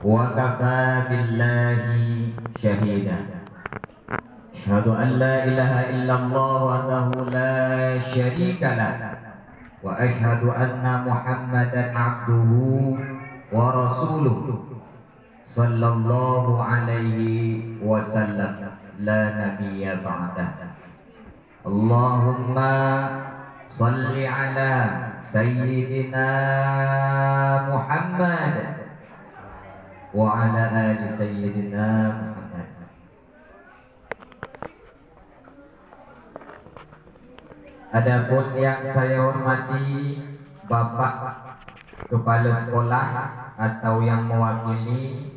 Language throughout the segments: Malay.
وكفى بالله شهيدا أشهد أن لا إله إلا الله وحده لا شريك له وأشهد أن محمدا عبده ورسوله صلى الله عليه وسلم لا نبي بعده اللهم صل على سيدنا محمد وعلى آل سيدنا محمد. Adapun yang saya hormati Bapak Kepala Sekolah atau yang mewakili,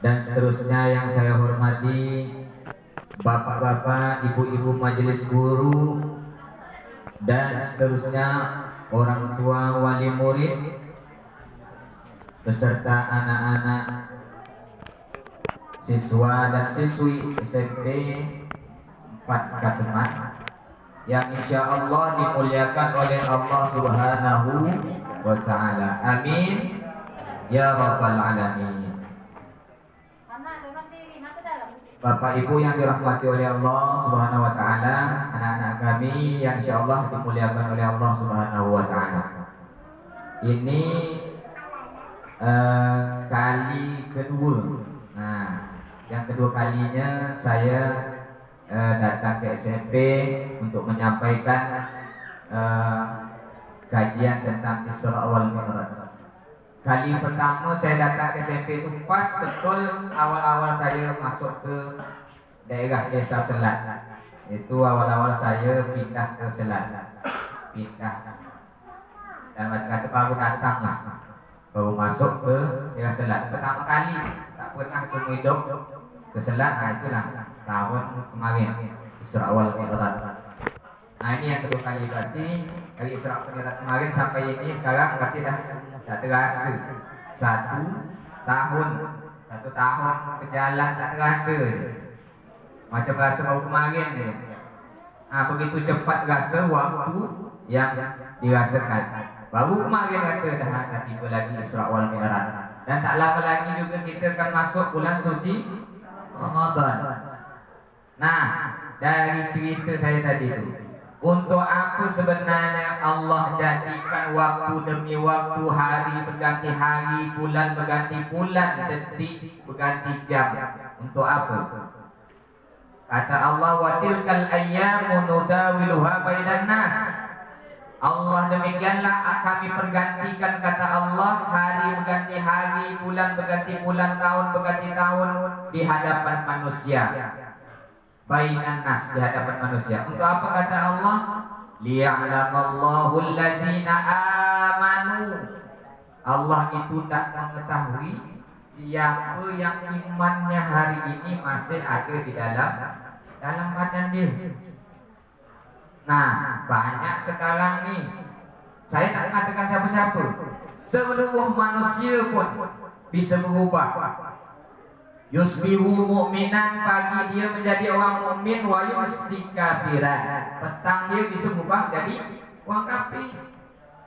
dan seterusnya yang saya hormati bapak-bapak, ibu-ibu majelis guru, dan seterusnya orang tua, wali murid, beserta anak-anak siswa dan siswi SMP 4 Kateman yang insya Allah dimuliakan oleh Allah Subhanahu wa Ta'ala. Amin ya Rabbal Alamin. Bapak Ibu yang dirahmati oleh Allah Subhanahu wa Ta'ala, anak-anak kami yang insya Allah dimuliakan oleh Allah Subhanahu wa Ta'ala. Ini kali kedua. Nah, yang kedua kalinya saya datang ke SMP untuk menyampaikan kajian tentang Isra wal Mi'raj. Kali pertama saya datang ke SMP itu pas betul awal-awal saya masuk ke daerah Desa Selat. Itu awal-awal saya pindah ke Selat. Pindah. Dan macam kata baru datang lah. Baru masuk ke daerah Selat. Pertama kali, tak pernah seumur hidup ke Selat. Nah itulah tahun kemarin Isra wal Mi'raj. Nah ini yang kedua kali, berarti dari Isra wal Mi'raj kemarin sampai ini sekarang berarti dah tak terasa 1 tahun berjalan, tak terasa macam rasa baru kemarin je. Begitu cepat rasa waktu yang dirasakan. Baru kemarin rasa dah tiba lagi Isra wal Mi'raj, dan tak lama lagi juga kita akan masuk bulan suci Ramadan. Nah, dari cerita saya tadi itu, untuk apa sebenarnya Allah jadikan waktu demi waktu, hari berganti hari, bulan berganti bulan, detik berganti jam? Untuk apa? Kata Allah, wa tilkal ayyamu nudawiluha bainan nas. Allah demikianlah kami pergantikan, kata Allah, hari berganti hari, bulan berganti bulan, tahun berganti tahun di hadapan manusia. Bainan nas, di hadapan manusia. Untuk apa kata Allah? Liya'lamallahu alladhina amanu. Allah itu tak mengetahui siapa yang imannya hari ini masih ada di dalam badan dia. Nah, banyak sekarang nih, saya tak mengatakan siapa-siapa, seluruh manusia pun bisa berubah. Yusbihu mu'minan, pagi dia menjadi orang mukmin, wa yumsi kafiran, petang dia bisa berubah jadi orang kafir.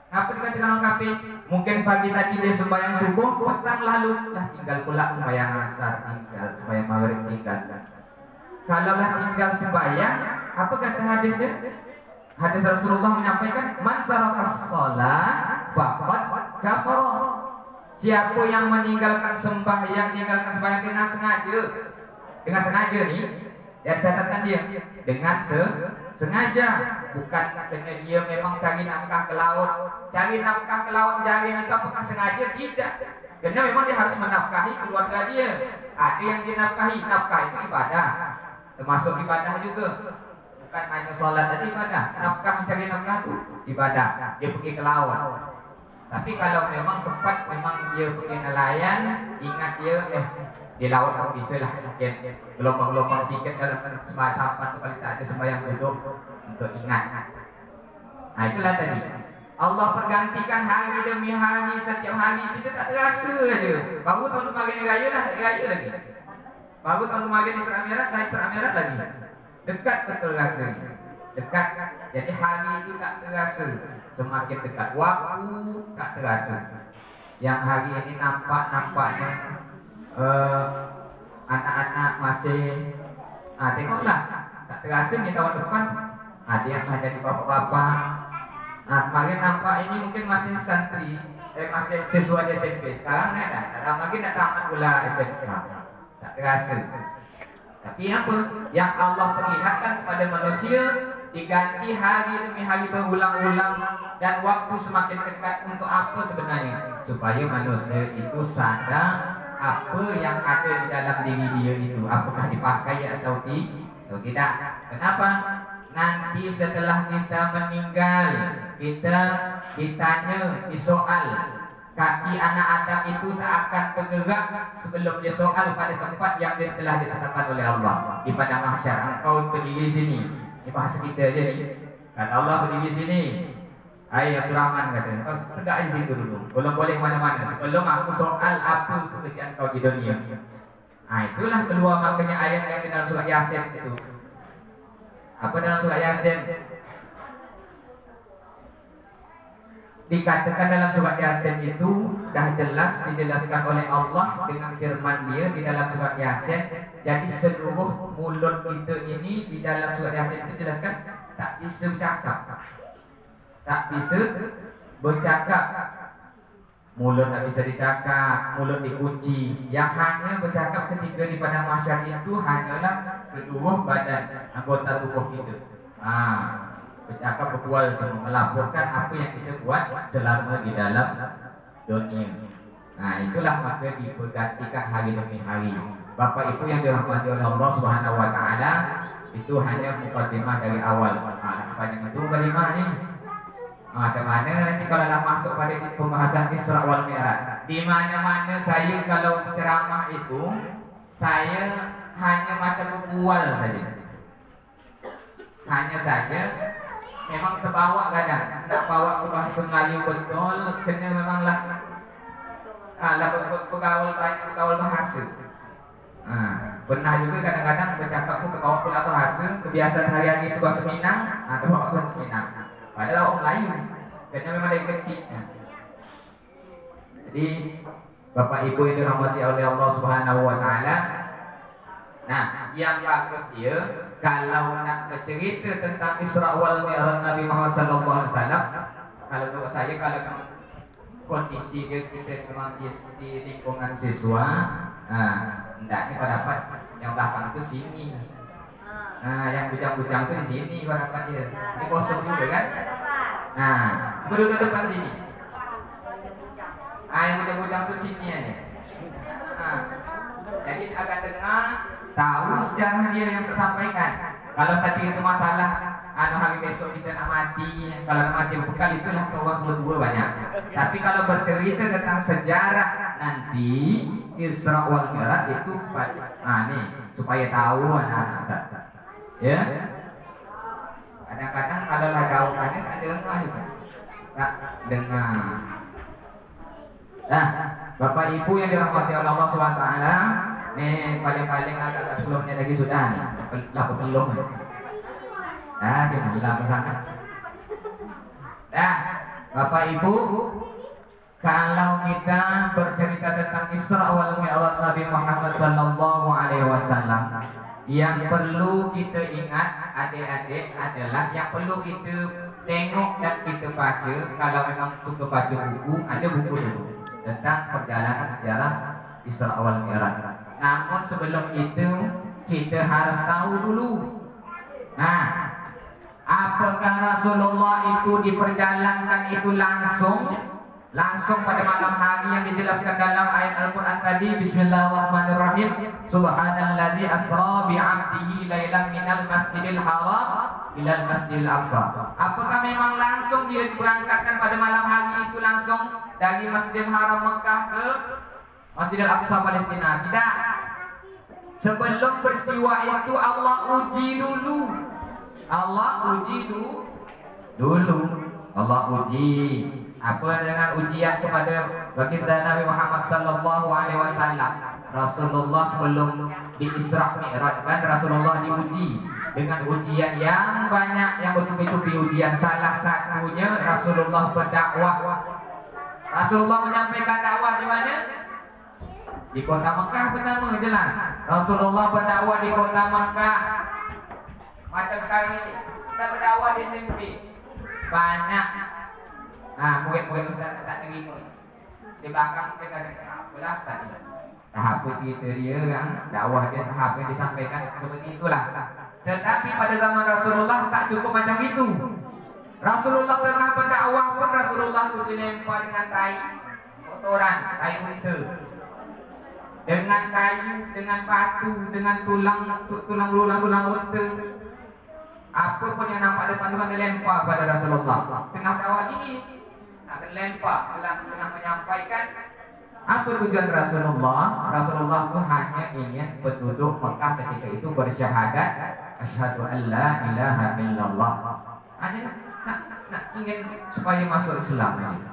Apa dikatakan orang kafir? Mungkin pagi tadi dia sembahyang subuh, petang lalu lah tinggal pula sembahyang asar, tinggal sembahyang maghrib, tinggal. Kalaulah tinggal sembahyang, apa kata hadisnya? Hadis Rasulullah menyampaikan, man tarakas shalah faqad kafara. Siapa yang meninggalkan sembahyang dengan sengaja nih, dan catatan dia dengan sengaja, bukan karena dia memang cari nafkah ke laut. Cari nafkah ke laut jari itu apakah sengaja? Tidak. Karena memang dia harus menafkahi keluarga dia. Ada yang dinafkahi, nafkah itu ibadah, termasuk ibadah juga. Bukan hanya sholat tadi ibadah, nafkah, mencari nafkah itu ibadah. Dia pergi ke laut. Tapi kalau memang sempat, memang dia pergi nelayan, ingat dia di laut pun bisa lah, mungkin gelombang-gelombang sikit dalam sembahyang sampan itu, kalau tak ada sembahyang duduk untuk ingat. Nah itulah tadi Allah pergantikan hari demi hari, setiap hari kita tak terasa aja. Baru tahun kemarin raya lah, raya lagi. Baru tahun kemarin Isra Mi'raj, dah Isra Mi'raj lagi. Dekat betul rasanya, dekat. Jadi hari itu tak terasa, semakin dekat waktu tak terasa. yang hari ini nampaknya anak-anak masih tengoklah tak terasa di tahun depan dia akan jadi bapak-bapak. Kemarin nampak ini mungkin masih santri, masih siswa di SMP. Sekarang tak lama lagi tak tamat pula SMK. Tak terasa. Tapi apa yang Allah perlihatkan kepada manusia diganti hari demi hari berulang-ulang dan waktu semakin dekat untuk apa sebenarnya? Supaya manusia itu sadar apa yang ada di dalam diri dia itu, apakah dipakai atau tidak. Kenapa? Nanti setelah kita meninggal, kita ditanya, disoal. Kaki anak Adam itu tak akan bergerak sebelum dia soal pada tempat yang dia telah ditetapkan oleh Allah di padang mahsyar. Engkau berdiri sini. Ini bahasa kita je ni. Kata Allah berdiri sini. Hai Abdurrahman kata, kau tegak di situ dulu. Belum boleh mana-mana sebelum aku soal apa pekerjaan kau di dunia. Itulah keluar makanya ayat yang di dalam surat Yasin itu. Apa dalam surat Yasin? Dikatakan dalam surat Yasin itu dah jelas dijelaskan oleh Allah dengan firman Dia di dalam surat Yasin. Jadi seluruh mulut kita ini di dalam surat Yasin itu jelaskan tak bisa bercakap. Tak bisa bercakap. Mulut tak bisa dicakap, mulut dikunci. Yang hanya bercakap ketika di padang mahsyar itu hanyalah seluruh badan anggota tubuh kita. Bercakap berbual semua, melaporkan apa yang kita buat selama di dalam dunia. Itulah maka dipergantikan hari demi hari. Bapak Ibu yang dirahmati oleh Allah Subhanahu Wa Taala, itu hanya mukadimah dari awal. Sepanjang itu mukadimah ni. Kemana nanti kalau dah masuk pada pembahasan Isra wal Mi'raj. Di mana-mana saya kalau ceramah itu, saya hanya macam berbual saja. Hanya saja memang terbawa kadang nak bawa ke bahasa Melayu betul, kena memanglah bergaul bahasa. Pernah juga kadang-kadang bercakap tu terbawa pula bahasa, kebiasaan sehari-hari itu bahasa Minang, terbawa bahasa Minang. Padahal orang Melayu, kena memang dari kecil. Jadi Bapak Ibu yang dirahmati oleh Allah Subhanahu Wa Taala, yang bagus dia kalau nak bercerita tentang Isra wal Mi'raj Nabi Muhammad sallallahu alaihi wasallam, kalau menurut saya kalau kondisi dia kita memang di lingkungan siswa, hendaknya kau dapat yang belakang tu sini. Yang bujang-bujang tu di sini kau dapat dia. Ini kosong juga kan? Berduduk depan sini. Yang bujang-bujang tu sini aja. Jadi agak tengah tahu sejarah dia yang saya sampaikan. Kalau saya cerita masalah hari besok kita nak mati, kalau nak mati bekal itulah orang dua-dua banyak. Tapi kalau bercerita tentang sejarah nanti Isra wal Mi'raj itu ni supaya tahu anak-anak Ustaz. Ya. Kadang-kadang kalau lah jauhannya tak dengar juga. Tak dengar. Bapak Ibu yang dirahmati oleh Allah Subhanahu Wa Taala, ni paling-paling agak 10 menit lagi sudah ni. Laku belum. Dia lama sangat. Bapak Ibu, kalau kita bercerita tentang Isra wal Mi'raj Nabi Muhammad sallallahu alaihi wasallam, yang perlu kita ingat adik-adik adalah yang perlu kita tengok dan kita baca. Kalau memang suka baca buku, ada buku dulu tentang perjalanan sejarah Isra wal Mi'raj. Namun sebelum itu kita harus tahu dulu, apakah Rasulullah itu diperjalankan itu langsung pada malam hari yang dijelaskan dalam ayat Al-Quran tadi. Bismillahirrahmanirrahim. Subhanalladzi asra bi'abdihi lailan minal masjidil haram ilal masjidil aqsa. Apakah memang langsung dia diberangkatkan pada malam hari itu langsung dari Masjidil Haram Mekah ke Masjidil Aqsa Palestina? Tidak. Sebelum peristiwa itu Allah uji dulu. Allah uji. Apa dengan ujian kepada baginda Nabi Muhammad sallallahu alaihi wasallam? Rasulullah sebelum di Isra Mi'raj kan Rasulullah diuji dengan ujian yang banyak, yang betul-betul ujian. Salah satunya Rasulullah berdakwah Rasulullah menyampaikan dakwah di mana? Di kota Mekah pertama, jelas. Rasulullah berdakwah di kota Mekah. Macam sekarang ini, kita berdakwah di SMP. Banyak. Nah, murid-murid Ustaz tak terima. Di belakang kita apalah tadi. Tahap cerita dia yang dakwah dia, tahap yang disampaikan seperti itulah. Tetapi pada zaman Rasulullah tak cukup macam itu. Rasulullah tengah berdakwah pun Rasulullah itu dilempar dengan tai kotoran, tai unta, dengan kayu, dengan batu, dengan tulang unta. Apa pun yang nampak depan Tuhan dilempar pada Rasulullah. Tengah dakwah ini nak dilempar, tengah menyampaikan. Apa tujuan Rasulullah? Rasulullah itu hanya ingin penduduk Mekah ketika itu bersyahadat asyhadu an la ilaha illallah. Hanya nak ingin supaya masuk Islam ini.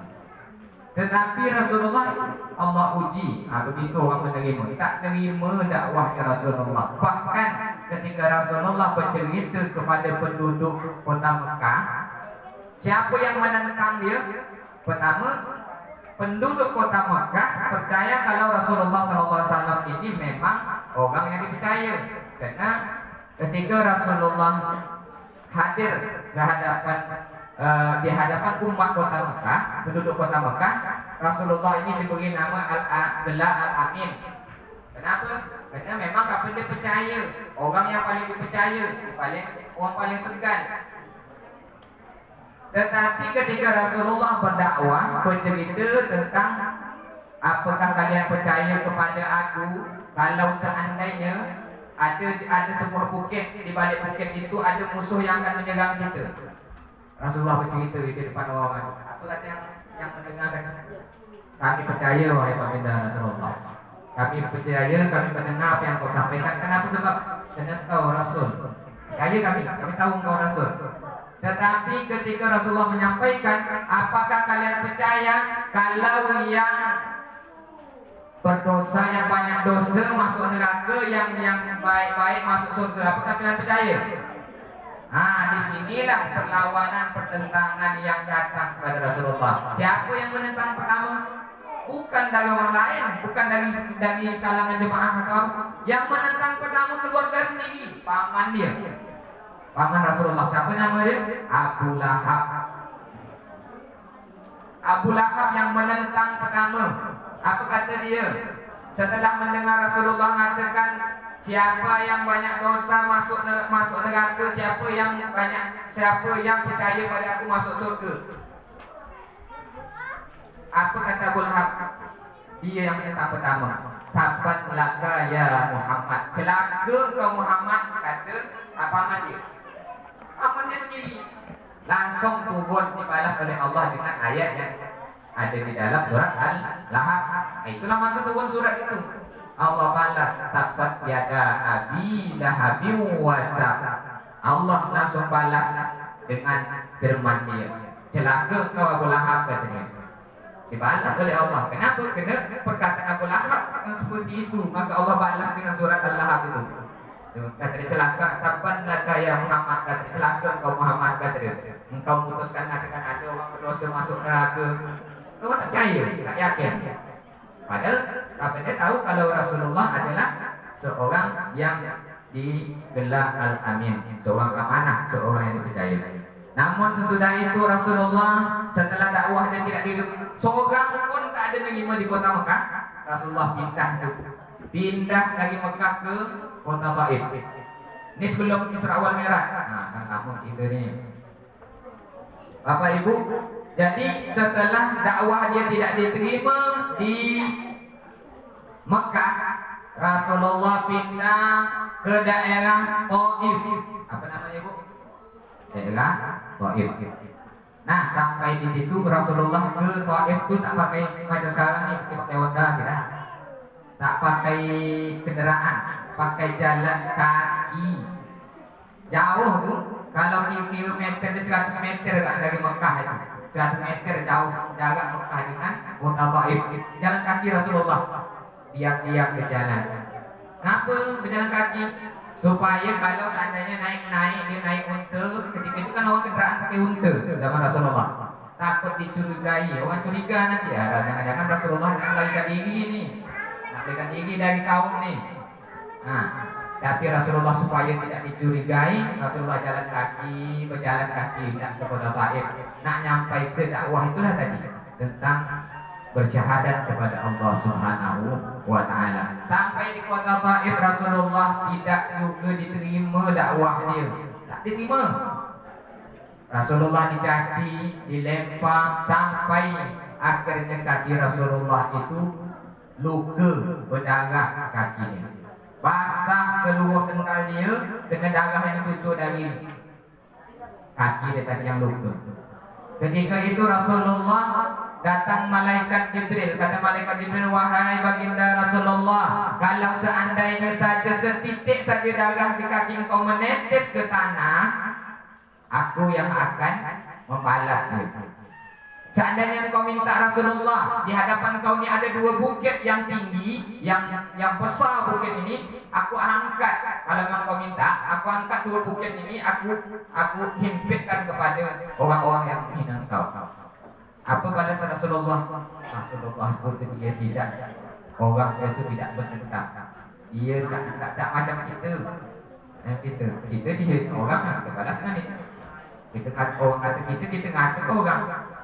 Tetapi Rasulullah Allah uji, begitu orang menerima. Tak terima dakwahnya Rasulullah. Bahkan ketika Rasulullah bercerita kepada penduduk kota Mekah, siapa yang menentang dia? Pertama, penduduk kota Mekah percaya kalau Rasulullah SAW ini memang orang yang dipercaya. Karena ketika Rasulullah hadir di hadapan umat kota Mekah, penduduk kota Mekah, Rasulullah ini diberi nama Al-Abdullah Al-Amin. Kenapa? Karena memang apa dia percaya, orang yang paling dipercaya, orang paling segan. Tetapi ketika Rasulullah berdakwah, bercerita tentang apakah kalian percaya kepada aku kalau seandainya ada sebuah bukit, di balik bukit itu ada musuh yang akan menyerang kita. Rasulullah bercerita di depan orang. Apa kata yang mendengarkan? Kami percaya wahai baginda Rasulullah. Kami percaya, kami mendengar apa yang kau sampaikan. Kenapa? Sebab kerana kau Rasul. Percaya kami tahu kau Rasul. Tetapi ketika Rasulullah menyampaikan, apakah kalian percaya kalau yang berdosa, yang banyak dosa masuk neraka, yang baik-baik masuk surga? Apakah kalian percaya? Disinilah perlawanan, pertentangan yang datang kepada Rasulullah. Siapa yang menentang pertama? Bukan dari orang lain, bukan dari kalangan jemaah atau yang menentang pertama keluarga sendiri, paman dia. Paman Rasulullah, siapa nama dia? Abu Lahab. Abu Lahab yang menentang pertama. Apa kata dia? Setelah mendengar Rasulullah mengatakan, siapa yang banyak dosa masuk neraka, siapa yang percaya pada aku masuk surga. Apa kata Abu Lahab? Dia yang menentang pertama. Tabat laka ya Muhammad. Celaka kau Muhammad, kata paman dia. Paman dia sendiri. Langsung turun dibalas oleh Allah dengan ayat yang ada di dalam surat Al-Lahab. Itulah maka turun surat itu. Allah balas tabat yada abi lahabin wa tab. Allah langsung balas dengan firman dia. Celaka kau Abu Lahab, katanya. Dibalas oleh Allah. Kenapa? Kerana perkataan Abu Lahab yang seperti itu, maka Allah balas dengan surat Al-Lahab itu. Kata dia, celaka taban laka ya Muhammad, kata dia, celaka kau Muhammad, kata dia. Engkau memutuskan katakan ada orang berdosa masuk neraka. Kau tak percaya, tak yakin. Padahal apa dia tahu kalau Rasulullah adalah seorang yang digelar Al-Amin, seorang amanah, seorang yang dipercaya. Namun sesudah itu Rasulullah setelah dakwah dia tidak hidup, seorang pun tak ada nerima di kota Mekah. Rasulullah pindah dari Mekah ke kota Taif. Ini sebelum Isra wal Mi'raj. Kan kamu cerita ni, Bapak Ibu. Jadi setelah dakwah dia tidak diterima di Mekah, Rasulullah pindah ke daerah Taif. Apa namanya, Bu? Daerah Taif. Nah, sampai di situ Rasulullah ke Taif itu tak pakai macam sekarang ni, pakai Honda, tidak. Tak pakai kenderaan, pakai jalan kaki. Jauh tu, kalau kilometer 100 meter dari Mekah itu. 100 meter jauh jarak Mekah dengan kota Taif. Jalan kaki Rasulullah. Diam-diam berjalan. Kenapa berjalan kaki? Supaya kalau seandainya naik dia naik unta. Ketika itu kan orang kenderaan pakai unta zaman Rasulullah. takut dicurigai. Orang curiga nanti ya, jangan-jangan Rasulullah nak melarikan diri ini, nak melarikan diri dari kaum nih. Nah, tapi Rasulullah supaya tidak dicurigai, Rasulullah jalan kaki, berjalan kaki nak ke kota Taif, nak nyampai ke dakwah itulah tadi tentang bersyahadat kepada Allah Subhanahu wa taala. Sampai di kota Taif Rasulullah tidak juga diterima dakwah dia. Tak diterima. Rasulullah dicaci, dilempar sampai akhirnya kaki Rasulullah itu luka, berdarah kakinya. Basah seluruh sendal dia, kena darah yang cucur dari kaki dia tadi yang luka. Ketika itu Rasulullah datang malaikat Jibril. Kata malaikat Jibril, wahai baginda Rasulullah, kalau seandainya saja setitik saja darah di kaki engkau menetes ke tanah, aku yang akan membalas dia. Seandainya engkau minta Rasulullah, di hadapan kau ini ada dua bukit yang tinggi, yang besar bukit ini, aku angkat. Kalau memang kau minta, aku angkat dua bukit ini, aku himpitkan kepada orang-orang yang menghina engkau. Apa balas Rasulullah? Rasulullah itu dia tidak, orang itu tidak berdendam. Dia tak macam kita. Kita dia orang kita balas dengan itu. Kita kata orang kata kita kata orang.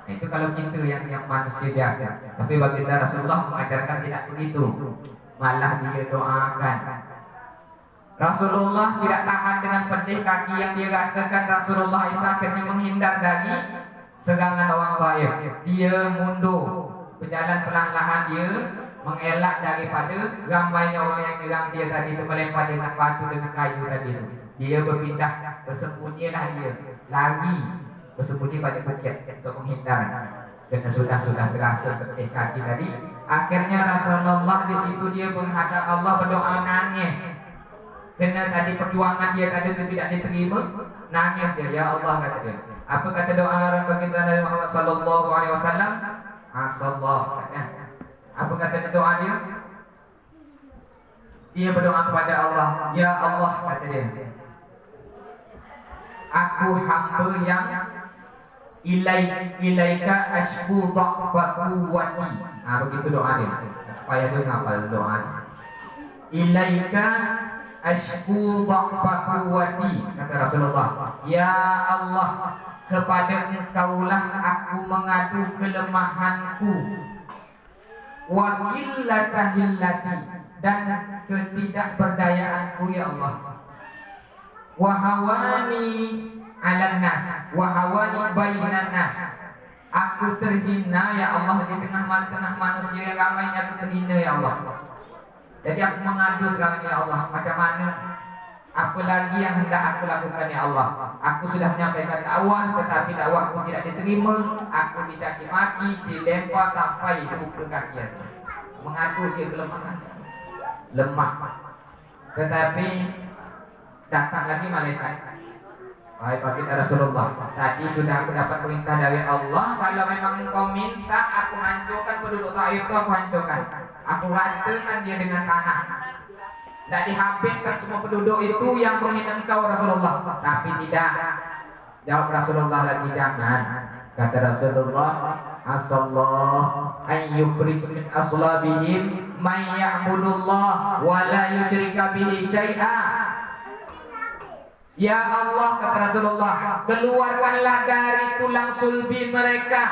Itu kalau kita yang manusia biasa. Tapi baginda Rasulullah mengajarkan tidak begitu. Malah dia doakan. Rasulullah tidak tahan dengan pedih kaki yang dia rasakan. Rasulullah itu akhirnya menghindar dari serangan orang Taif. Dia mundur, berjalan perlahan-lahan, dia mengelak daripada ramainya orang yang menyerang dia tadi itu, melempar dengan batu, dengan kayu tadi itu. Dia berpindah, bersembunyilah dia, lari, bersembunyi pada bukit untuk menghindar. Karena sudah terasa pedih kaki tadi. Akhirnya Rasulullah di situ dia menghadap Allah, berdoa, nangis. Karena tadi perjuangan dia tadi itu tidak diterima, nangis dia. Ya Allah, kata dia. Apa kata doa baginda Nabi Muhammad sallallahu alaihi wasallam? Asallah. Apa kata doa dia? Dia berdoa kepada Allah, ya Allah, kata dia. Aku hamba yang ilaika ashku dha'fa quwwati. Begitu doa dia. Supaya dia ngapal doa dia. Ilaika ashku dha'fa quwwati, kata Rasulullah. Ya Allah, kepada Engkaulah aku mengadu kelemahanku, wa qillata hillati, dan ketidakberdayaanku, ya Allah. Wa hawani 'alan nas, wa hawani bainan nas. Aku terhina, ya Allah, di tengah manusia yang ramainya aku terhina, ya Allah. Jadi aku mengadu sekarang, ya Allah, macam mana, apa lagi yang hendak aku lakukan, ya Allah. Aku sudah menyampaikan dakwah, tetapi dakwahku tidak diterima. Aku dicaci maki, dilempar sampai luka kaki aku. Mengadu dia kelemahan, lemah. Tetapi datang lagi malaikat. Wahai baginda Rasulullah, tadi sudah aku dapat perintah dari Allah, kalau memang engkau minta aku hancurkan penduduk Taif itu, aku hancurkan. Aku ratakan dia dengan tanah. Tidak dihabiskan semua penduduk itu yang menghina engkau, Rasulullah. Tapi tidak. Jawab Rasulullah lagi, jangan. Kata Rasulullah, asallah ayyukhrij min aslabihim man ya'budullah wa la yusyrika bihi syai'a. Ya Allah, kata Rasulullah, keluarkanlah dari tulang sulbi mereka.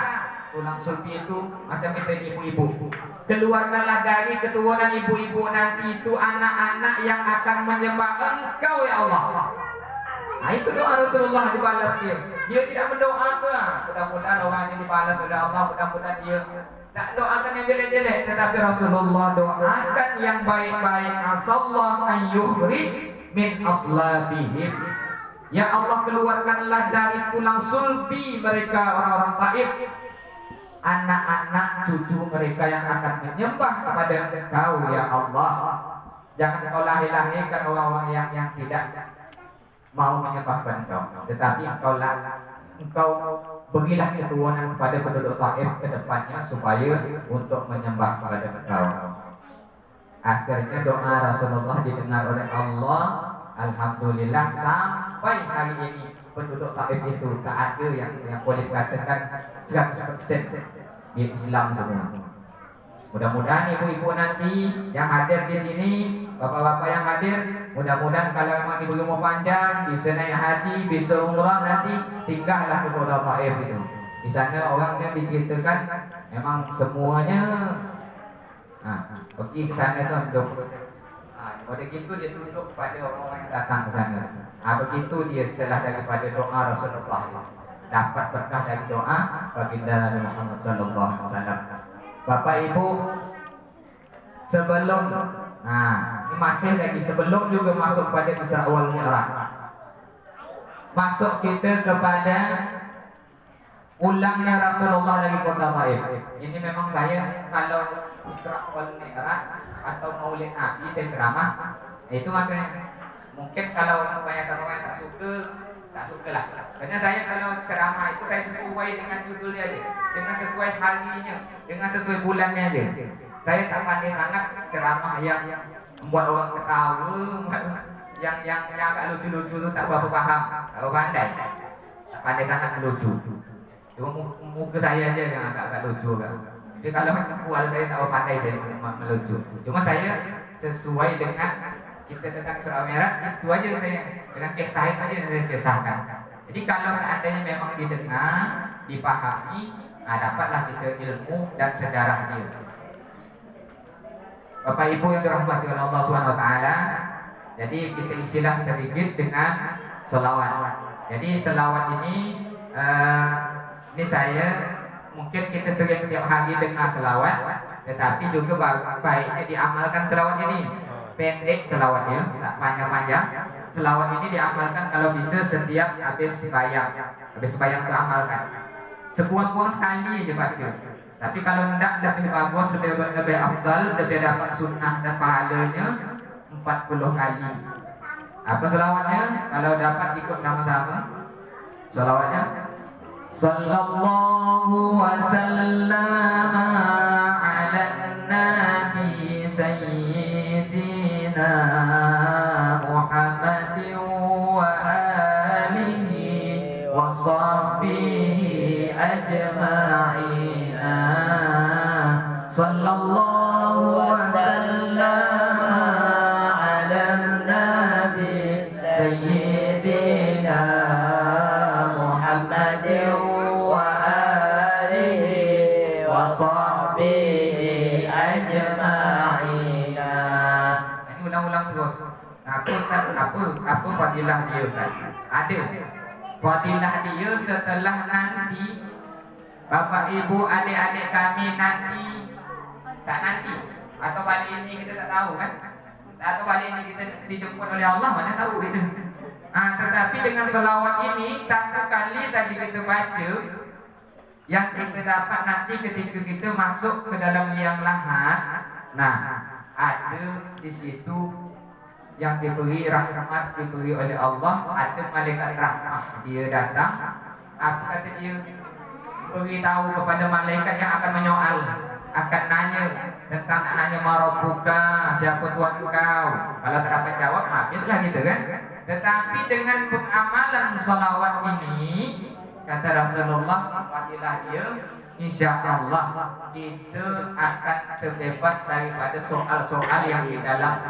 Tulang sulbi itu macam kita ibu-ibu. Keluarkanlah dari keturunan ibu-ibu nanti itu anak-anak yang akan menyembah engkau, ya Allah. Nah, itu doa Rasulullah dibalas dia. Dia tidak mendoakan, mudah-mudahan orang ini dibalas oleh Allah, mudah-mudahan dia tak doakan yang jelek-jelek, tetapi Rasulullah doakan yang baik-baik. Asallahu an yukhrij min aslabihim. Ya Allah, keluarkanlah dari tulang sulbi mereka, orang-orang Taif, anak-anak cucu mereka yang akan menyembah kepada engkau, ya Allah. Jangan kau lahir-lahirkan orang-orang yang tidak mau menyembah kepada engkau, tetapi engkau berilah keturunan kepada penduduk Taif ke depannya supaya untuk menyembah kepada engkau. Akhirnya doa Rasulullah didengar oleh Allah. Alhamdulillah, sampai hari ini penduduk Taif itu tak ada yang boleh dikatakan 100% di Islam semua. Mudah-mudahan ibu-ibu nanti yang hadir di sini, bapak-bapak yang hadir, mudah-mudahan kalau memang diberi umur panjang, bisa naik haji, bisa umrah nanti, singgahlah ke Kota Taif itu. Di sana orangnya diceritakan memang semuanya pergi ke sana tu untuk begitu dia tunduk pada orang-orang yang datang ke sana. Begitu dia setelah daripada doa Rasulullah dapat berkah dari doa baginda Nabi Muhammad sallallahu alaihi wasallam. Bapak Ibu, sebelum ini masih lagi sebelum juga masuk pada Isra wal Mi'raj. Masuk kita kepada ulangnya Rasulullah dari Kota Taif. Ini memang saya kalau Isra wal Mi'raj atau Maulid Nabi saya ceramah, itu makanya mungkin kalau banyak orang tak suka lah. Karena saya kalau ceramah itu saya sesuai dengan judulnya aja, dengan sesuai harinya, dengan sesuai bulannya aja. Saya tak pandai sangat ceramah yang membuat orang ketawa, yang agak lucu-lucu itu tak berapa paham, tak berapa pandai. Tak pandai sangat melucu. Cuma muka saya aja yang agak lucu kan. Jadi kalau kual saya tak berapa pandai saya melucu. Cuma saya sesuai dengan kita tentang Isra Mi'raj itu aja saya dengan kisah itu aja saya kisahkan. Jadi kalau seandainya memang didengar, dipahami, dapatlah kita ilmu dan sejarah dia. Bapak Ibu yang dirahmati oleh Allah Subhanahu wa taala, jadi kita isilah sedikit dengan selawat. Jadi selawat ini saya mungkin kita sering tiap hari dengar selawat, tetapi juga baiknya diamalkan selawat ini. Pendek selawatnya, tak panjang-panjang. Selawat ini diamalkan kalau bisa setiap habis sembahyang. Habis sembahyang itu amalkan. Sekurang-kurang sekali aja baca. Tapi kalau tidak lebih bagus, lebih afdal, lebih dapat sunnah dan pahalanya 40 kali. Apa selawatnya? Kalau dapat ikut sama-sama. Selawatnya Sallallahu wasallam ala nabi sayyidina Muhammadin wa alihi wa sahbihi ajma'ina. Sallallahu wasallam ala nabi sayyidina Muhammadin wa alihi wa sahbihi ajma'ina. Ini ulang-ulang terus. Apa fadilah dia Ustaz? Ada fadilah dia setelah nanti Bapak Ibu adik-adik kami nanti atau balik ini kita tak tahu kan, atau balik ini kita dijemput oleh Allah, mana tahu itu. Tetapi dengan selawat ini satu kali saja kita baca, yang kita dapat nanti ketika kita masuk ke dalam liang lahat. Ada di situ yang diberi rahmat, diberi oleh Allah, ada malaikat rahmah. Dia datang, apa kata dia? Beritahu kepada malaikat yang akan menyoal, akan nanya tentang nanya marabbuka, siapa Tuhan kau. Kalau tak dapat jawab, habislah gitu kan. Tetapi dengan pengamalan salawat ini, kata Rasulullah, fadilah dia, insya Allah kita akan terbebas daripada soal-soal yang di dalam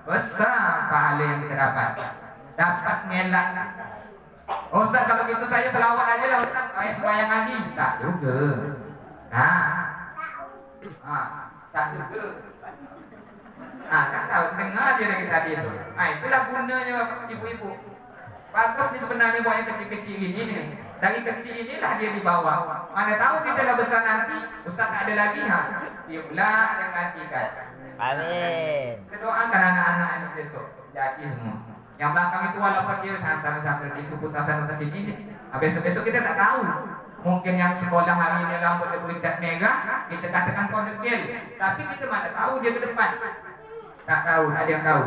besar pahala yang kita dapat ngelak. Ustaz, kalau gitu saya selawat aja lah Ustaz, saya sembahyang lagi. Tak juga. Tak juga. Kan tahu, dengar dia dari tadi itu. Itulah gunanya ibu-ibu. Bagus nih sebenarnya buat yang kecil-kecil ini nih. Dari kecil inilah dia dibawa. Mana tahu kita dah besar nanti, Ustaz tak ada lagi dia pula yang matikan. Amin. Kita doakan anak-anak ini besok jadi semua. Yang belakang itu walaupun dia sambil itu putasan atas sini nih. Besok-besok kita tak tahu. Mungkin yang sekolah hari ini rambut dia bercat merah, kita katakan kau degil. Tapi kita mana tahu dia ke depan. Tak tahu, ada yang tahu.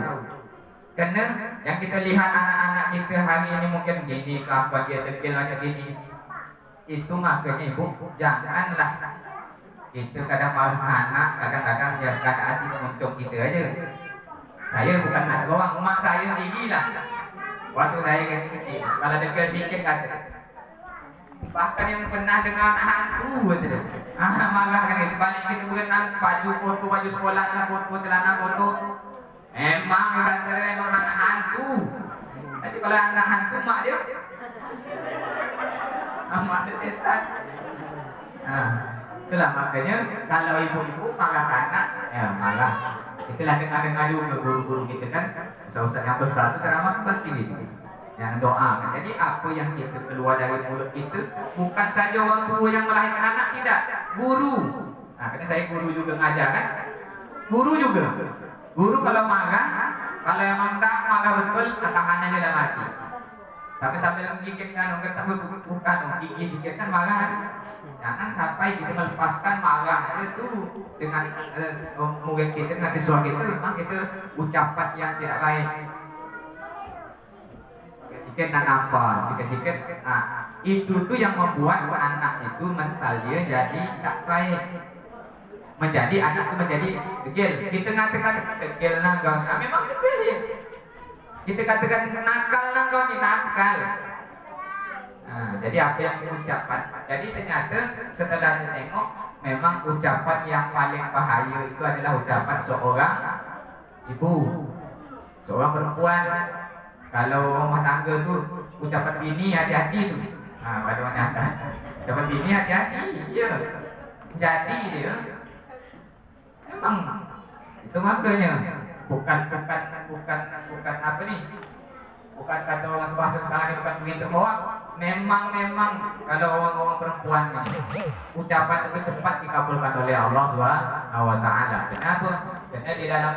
Kerana yang kita lihat anak-anak kita hari ini mungkin gini, kelakuan dia degil macam gini. Itu makanya ibu, janganlah kita kadang marah anak, kadang-kadang ya sekadar asyik menguncung kita aja. Saya bukan anak orang, mak saya sendiri lah. Waktu saya kecil, kalau degil sikit kata. Bahkan yang pernah dengar hantu betul. Marah kan itu balik kita berenang baju foto baju sekolah lah foto celana foto. Emang kata emang anak hantu. Tapi kalau anak hantu mak dia, mak dia setan. Itulah makanya kalau ibu-ibu marah anak, ya marah. Itulah dengar-dengar juga guru-guru kita kan, ustaz yang besar itu ceramah pasti gitu. Yang doa kan. Jadi apa yang kita keluar dari mulut kita bukan saja orang tua yang melahirkan anak, tidak, guru. Karena saya guru juga ngajar kan, guru juga. Guru kalau marah, kalau emang tak marah betul, tahanannya dah mati. Sampai menggigit kan, bukan gigi sikit kan marah. Jangan sampai kita melepaskan marah itu dengan murid kita, dengan siswa kita, memang itu ucapan yang tidak baik. Sikit dan apa, sikit-sikit. Itu tuh yang membuat anak itu mental dia jadi tak baik. Menjadi anak itu menjadi degil. Kita katakan degil nah kau, memang degil ya. Kita katakan nakal nah kau ni nakal. Jadi apa yang ucapan? Jadi ternyata setelah ditengok, memang ucapan yang paling bahaya itu adalah ucapan seorang ibu, seorang perempuan. Kalau rumah tangga tu ucapan bini hati-hati tu. Pada wanita. Ucapan bini hati-hati. Ya. Jadi dia memang itu makanya bukan apa ni? Bukan kata orang bahasa sekarang ni bukan begitu hoax. Memang kalau orang-orang perempuan ni ucapan itu cepat dikabulkan oleh Allah Subhanahu wa taala. Kenapa? Karena di dalam